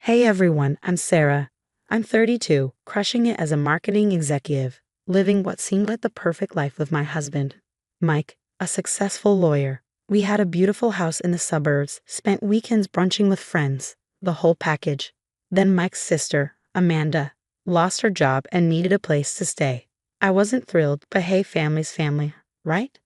Hey everyone, I'm Sarah. I'm 32, crushing it as a marketing executive, living what seemed like the perfect life with my husband, Mike, a successful lawyer. We had a beautiful house in the suburbs, spent weekends brunching with friends, the whole package. Then Mike's sister, Amanda, lost her job and needed a place to stay. I wasn't thrilled, but hey, family's family, right?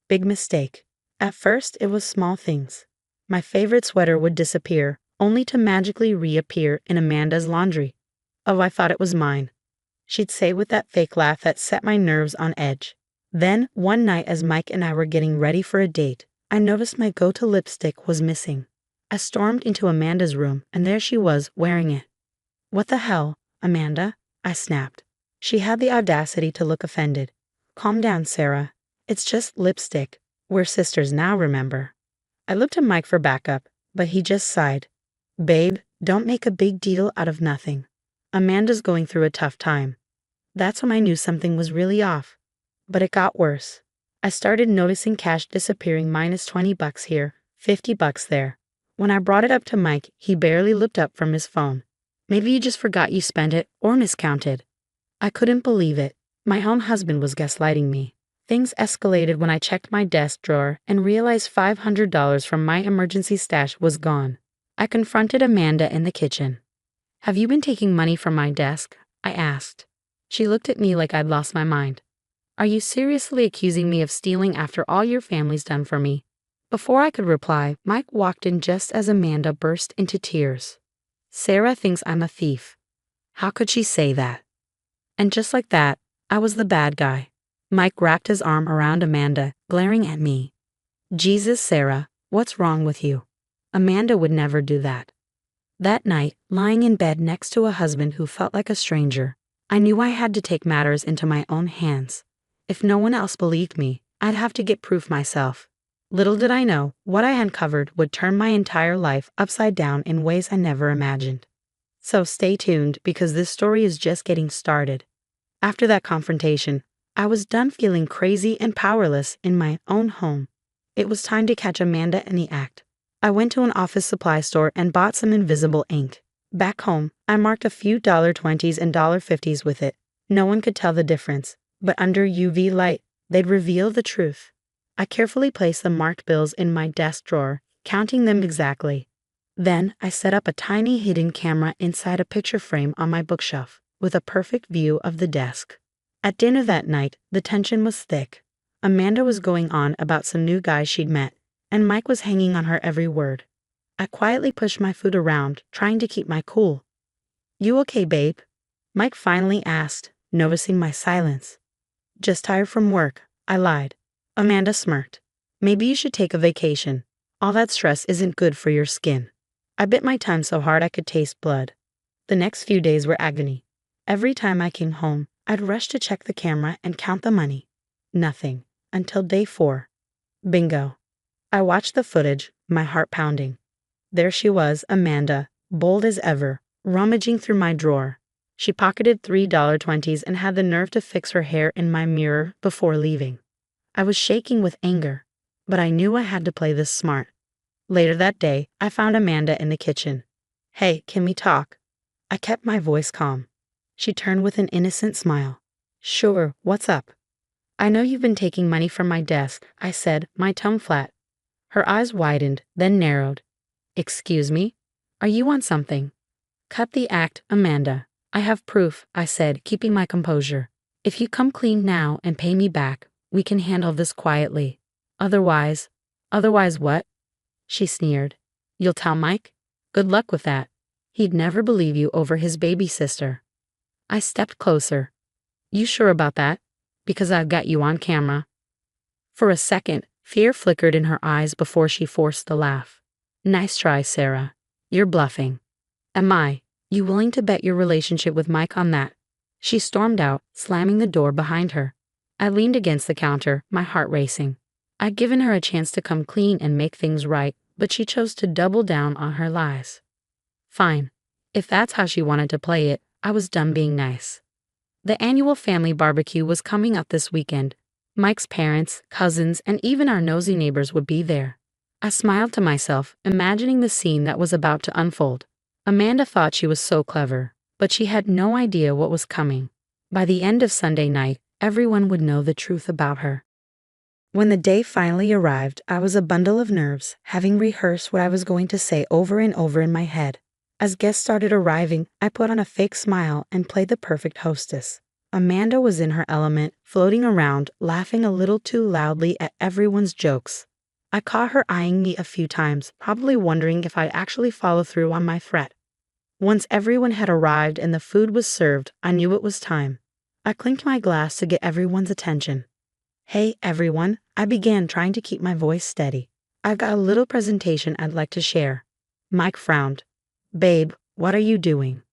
Big mistake. At first, it was small things. My favorite sweater would disappear, only to magically reappear in Amanda's laundry. Oh, I thought it was mine, she'd say with that fake laugh that set my nerves on edge. Then, one night as Mike and I were getting ready for a date, I noticed my go-to lipstick was missing. I stormed into Amanda's room, and there she was, wearing it. What the hell, Amanda? I snapped. She had the audacity to look offended. Calm down, Sarah. It's just lipstick. We're sisters now, remember? I looked to Mike for backup, but he just sighed. Babe, don't make a big deal out of nothing. Amanda's going through a tough time. That's when I knew something was really off. But it got worse. I started noticing cash disappearing, minus $20 here, $50 there. When I brought it up to Mike, he barely looked up from his phone. Maybe you just forgot you spent it or miscounted. I couldn't believe it. My own husband was gaslighting me. Things escalated when I checked my desk drawer and realized $500 from my emergency stash was gone. I confronted Amanda in the kitchen. Have you been taking money from my desk? I asked. She looked at me like I'd lost my mind. Are you seriously accusing me of stealing after all your family's done for me? Before I could reply, Mike walked in just as Amanda burst into tears. Sarah thinks I'm a thief. How could she say that? And just like that, I was the bad guy. Mike wrapped his arm around Amanda, glaring at me. Jesus, Sarah, what's wrong with you? Amanda would never do that. That night, lying in bed next to a husband who felt like a stranger, I knew I had to take matters into my own hands. If no one else believed me, I'd have to get proof myself. Little did I know, what I uncovered would turn my entire life upside down in ways I never imagined. So stay tuned, because this story is just getting started. After that confrontation, I was done feeling crazy and powerless in my own home. It was time to catch Amanda in the act. I went to an office supply store and bought some invisible ink. Back home, I marked a few $20s and $50s with it. No one could tell the difference, but under UV light, they'd reveal the truth. I carefully placed the marked bills in my desk drawer, counting them exactly. Then, I set up a tiny hidden camera inside a picture frame on my bookshelf, with a perfect view of the desk. At dinner that night, the tension was thick. Amanda was going on about some new guy she'd met, and Mike was hanging on her every word. I quietly pushed my food around, trying to keep my cool. You okay, babe? Mike finally asked, noticing my silence. Just tired from work, I lied. Amanda smirked. Maybe you should take a vacation. All that stress isn't good for your skin. I bit my tongue so hard I could taste blood. The next few days were agony. Every time I came home, I'd rush to check the camera and count the money. Nothing, until day 4. Bingo. I watched the footage, my heart pounding. There she was, Amanda, bold as ever, rummaging through my drawer. She pocketed $20s and had the nerve to fix her hair in my mirror before leaving. I was shaking with anger, but I knew I had to play this smart. Later that day, I found Amanda in the kitchen. Hey, can we talk? I kept my voice calm. She turned with an innocent smile. Sure, what's up? I know you've been taking money from my desk, I said, my tone flat. Her eyes widened, then narrowed. Excuse me? Are you on something? Cut the act, Amanda. I have proof, I said, keeping my composure. If you come clean now and pay me back, we can handle this quietly. Otherwise what? She sneered. You'll tell Mike? Good luck with that. He'd never believe you over his baby sister. I stepped closer. You sure about that? Because I've got you on camera. For a second, fear flickered in her eyes before she forced the laugh. Nice try, Sarah. You're bluffing. Am I? You willing to bet your relationship with Mike on that? She stormed out, slamming the door behind her. I leaned against the counter, my heart racing. I'd given her a chance to come clean and make things right, but she chose to double down on her lies. Fine. If that's how she wanted to play it, I was done being nice. The annual family barbecue was coming up this weekend. Mike's parents, cousins, and even our nosy neighbors would be there. I smiled to myself, imagining the scene that was about to unfold. Amanda thought she was so clever, but she had no idea what was coming. By the end of Sunday night, everyone would know the truth about her. When the day finally arrived, I was a bundle of nerves, having rehearsed what I was going to say over and over in my head. As guests started arriving, I put on a fake smile and played the perfect hostess. Amanda was in her element, floating around, laughing a little too loudly at everyone's jokes. I caught her eyeing me a few times, probably wondering if I'd actually follow through on my threat. Once everyone had arrived and the food was served, I knew it was time. I clinked my glass to get everyone's attention. "Hey, everyone," I began, trying to keep my voice steady. "I've got a little presentation I'd like to share." Mike frowned. "Babe, what are you doing?"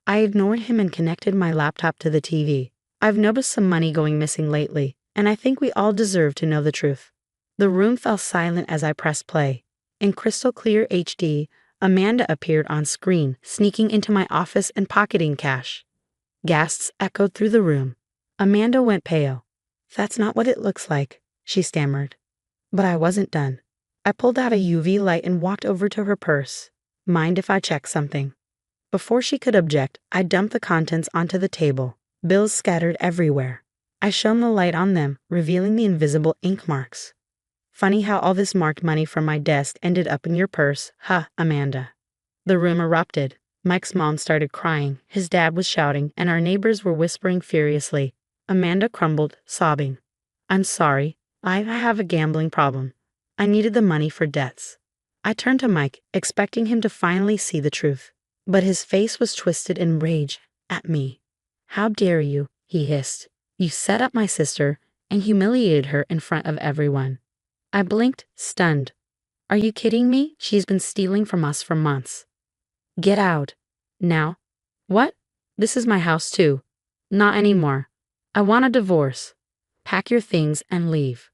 I ignored him and connected my laptop to the TV. "I've noticed some money going missing lately, and I think we all deserve to know the truth." The room fell silent as I pressed play. In crystal clear HD, Amanda appeared on screen, sneaking into my office and pocketing cash. Gasps echoed through the room. Amanda went pale. "That's not what it looks like," she stammered. But I wasn't done. I pulled out a UV light and walked over to her purse. "Mind if I check something?" Before she could object, I dumped the contents onto the table, bills scattered everywhere. I shone the light on them, revealing the invisible ink marks. "Funny how all this marked money from my desk ended up in your purse, huh, Amanda?" The room erupted. Mike's mom started crying, his dad was shouting, and our neighbors were whispering furiously. Amanda crumbled, sobbing. "I'm sorry. I have a gambling problem. I needed the money for debts." I turned to Mike, expecting him to finally see the truth. But his face was twisted in rage at me. "How dare you?" he hissed. "You set up my sister and humiliated her in front of everyone." I blinked, stunned. "Are you kidding me? She's been stealing from us for months." "Get out. Now." "What? This is my house too." "Not anymore. I want a divorce. Pack your things and leave."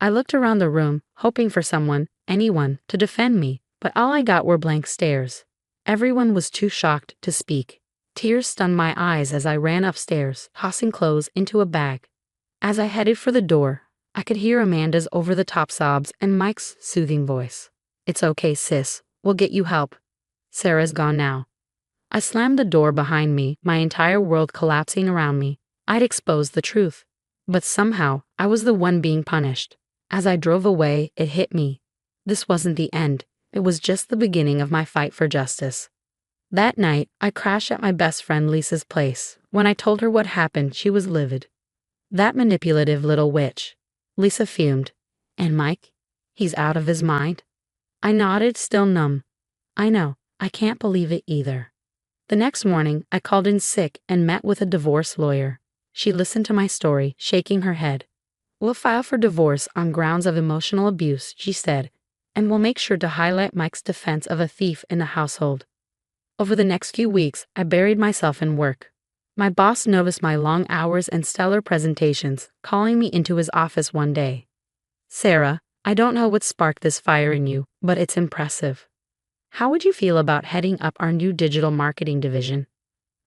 I looked around the room, hoping for someone, anyone, to defend me, but all I got were blank stares. Everyone was too shocked to speak. Tears stunned my eyes as I ran upstairs, tossing clothes into a bag. As I headed for the door, I could hear Amanda's over-the-top sobs and Mike's soothing voice. "It's okay, sis. We'll get you help. Sarah's gone now." I slammed the door behind me, my entire world collapsing around me. I'd exposed the truth. But somehow, I was the one being punished. As I drove away, it hit me. This wasn't the end. It was just the beginning of my fight for justice. That night, I crashed at my best friend Lisa's place. When I told her what happened, she was livid. "That manipulative little witch." Lisa fumed. "And Mike? He's out of his mind?" I nodded, still numb. "I know. I can't believe it either." The next morning, I called in sick and met with a divorce lawyer. She listened to my story, shaking her head. "We'll file for divorce on grounds of emotional abuse," she said, "and we'll make sure to highlight Mike's defense of a thief in the household." Over the next few weeks, I buried myself in work. My boss noticed my long hours and stellar presentations, calling me into his office one day. "Sarah, I don't know what sparked this fire in you, but it's impressive. How would you feel about heading up our new digital marketing division?"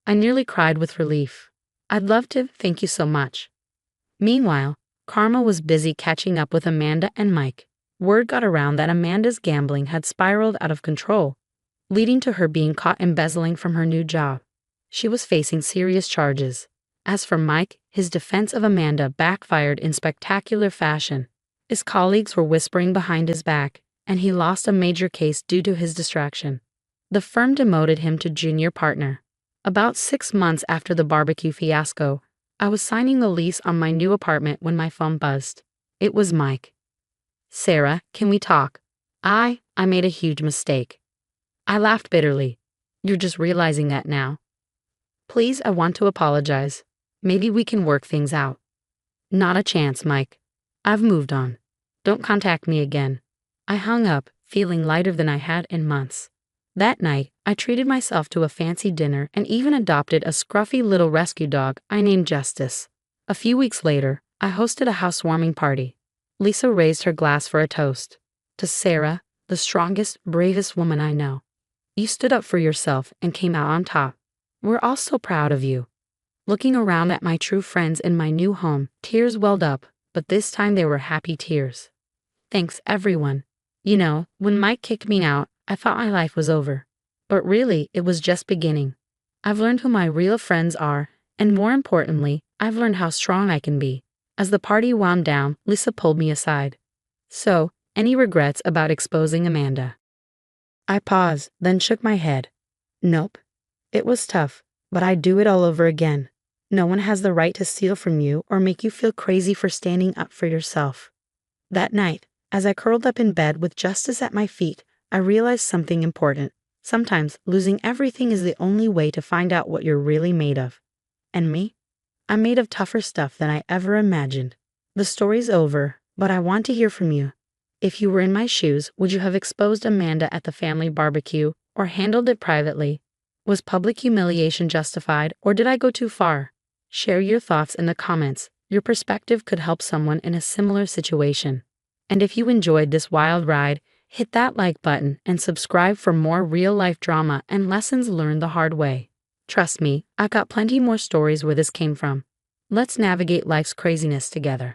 I nearly cried with relief. "I'd love to, thank you so much." Meanwhile, Karma was busy catching up with Amanda and Mike. Word got around that Amanda's gambling had spiraled out of control, leading to her being caught embezzling from her new job. She was facing serious charges. As for Mike, his defense of Amanda backfired in spectacular fashion. His colleagues were whispering behind his back, and he lost a major case due to his distraction. The firm demoted him to junior partner. About 6 months after the barbecue fiasco, I was signing the lease on my new apartment when my phone buzzed. It was Mike. "Sarah, can we talk?" I made a huge mistake." I laughed bitterly. "You're just realizing that now?" "Please, I want to apologize. Maybe we can work things out." "Not a chance, Mike. I've moved on. Don't contact me again." I hung up, feeling lighter than I had in months. That night, I treated myself to a fancy dinner and even adopted a scruffy little rescue dog I named Justice. A few weeks later, I hosted a housewarming party. Lisa raised her glass for a toast. "To Sarah, the strongest, bravest woman I know. You stood up for yourself and came out on top. We're all so proud of you." Looking around at my true friends in my new home, tears welled up, but this time they were happy tears. "Thanks, everyone. You know, when Mike kicked me out, I thought my life was over. But really, it was just beginning. I've learned who my real friends are, and more importantly, I've learned how strong I can be. As the party wound down, Lisa pulled me aside. So, any regrets about exposing Amanda? I paused, then shook my head. Nope. It was tough, but I'd do it all over again. No one has the right to steal from you or make you feel crazy for standing up for yourself. That night, as I curled up in bed with justice at my feet, I realized something important. Sometimes losing everything is the only way to find out what you're really made of. And me? I'm made of tougher stuff than I ever imagined. The story's over, but I want to hear from you. If you were in my shoes, would you have exposed Amanda at the family barbecue or handled it privately? Was public humiliation justified, or did I go too far? Share your thoughts in the comments. Your perspective could help someone in a similar situation. And if you enjoyed this wild ride, hit that like button and subscribe for more real-life drama and lessons learned the hard way. Trust me, I've got plenty more stories where this came from. Let's navigate life's craziness together.